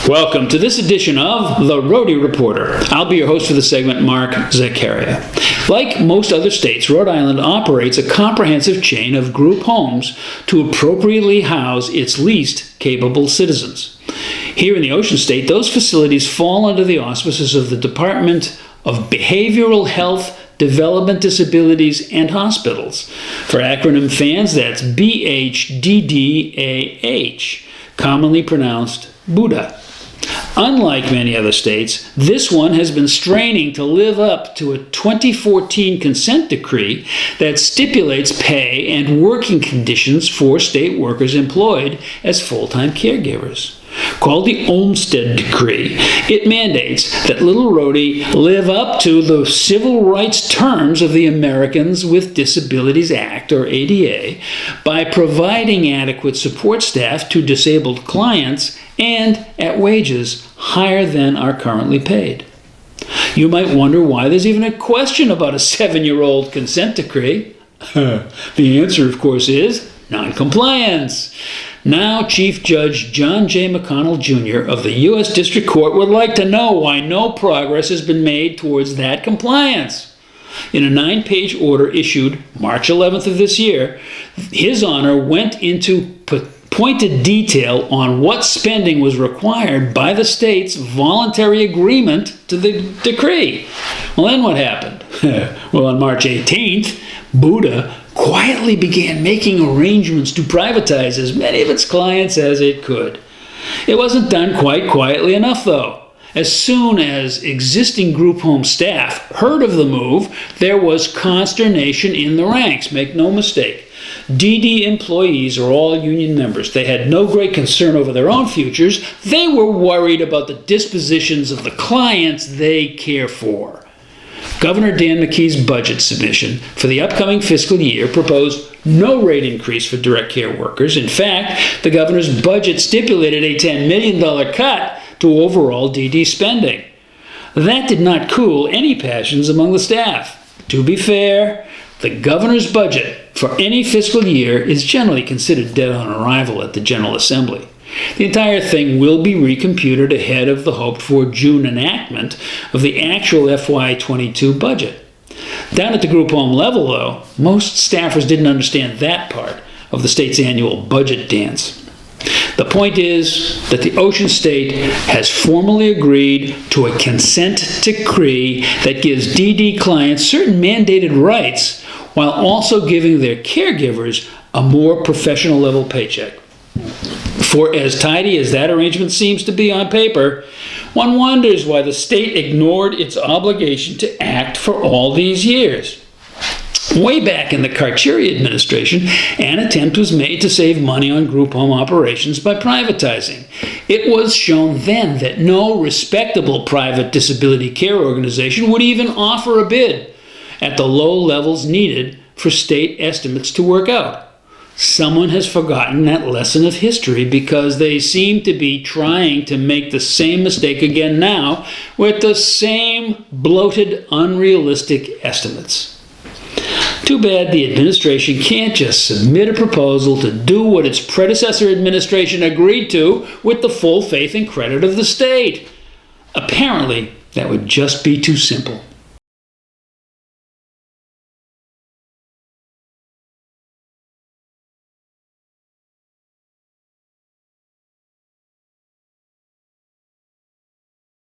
Welcome to this edition of the Rhody Reporter. I'll be your host for the segment, Mark Zakaria. Like most other states, Rhode Island operates a comprehensive chain of group homes to appropriately house its least capable citizens. Here in the Ocean State, those facilities fall under the auspices of the Department of Behavioral Health, Developmental Disabilities, and Hospitals. For acronym fans, that's BHDDAH, commonly pronounced Buddha. Unlike many other states, this one has been straining to live up to a 2014 consent decree that stipulates pay and working conditions for state workers employed as full-time caregivers. Called the Olmstead Decree, it mandates that Little Rhody live up to the civil rights terms of the Americans with Disabilities Act, or ADA, by providing adequate support staff to disabled clients and at wages higher than are currently paid. You might wonder why there's even a question about a 7-year-old consent decree. The answer, of course, is noncompliance. Now, Chief Judge John J. McConnell Jr. of the U.S. District Court would like to know why no progress has been made towards that compliance. In a 9-page order issued March 11th of this year, His Honor went into pointed detail on what spending was required by the state's voluntary agreement to the decree. Well, then what happened? Well, on March 18th, Buddha quietly began making arrangements to privatize as many of its clients as it could. It wasn't done quite quietly enough, though. As soon as existing group home staff heard of the move, there was consternation in the ranks. Make no mistake. DD employees are all union members. They had no great concern over their own futures. They were worried about the dispositions of the clients they care for. Governor Dan McKee's budget submission for the upcoming fiscal year proposed no rate increase for direct care workers. In fact, the governor's budget stipulated a $10 million cut to overall DD spending. That did not cool any passions among the staff. To be fair, the governor's budget for any fiscal year is generally considered dead on arrival at the General Assembly. The entire thing will be recomputed ahead of the hoped-for June enactment of the actual FY22 budget. Down at the group home level, though, most staffers didn't understand that part of the state's annual budget dance. The point is that the Ocean State has formally agreed to a consent decree that gives DD clients certain mandated rights while also giving their caregivers a more professional level paycheck. For as tidy as that arrangement seems to be on paper, one wonders why the state ignored its obligation to act for all these years. Way back in the Carcieri administration, an attempt was made to save money on group home operations by privatizing. It was shown then that no respectable private disability care organization would even offer a bid at the low levels needed for state estimates to work out. Someone has forgotten that lesson of history because they seem to be trying to make the same mistake again now with the same bloated, unrealistic estimates. Too bad the administration can't just submit a proposal to do what its predecessor administration agreed to with the full faith and credit of the state. Apparently, that would just be too simple.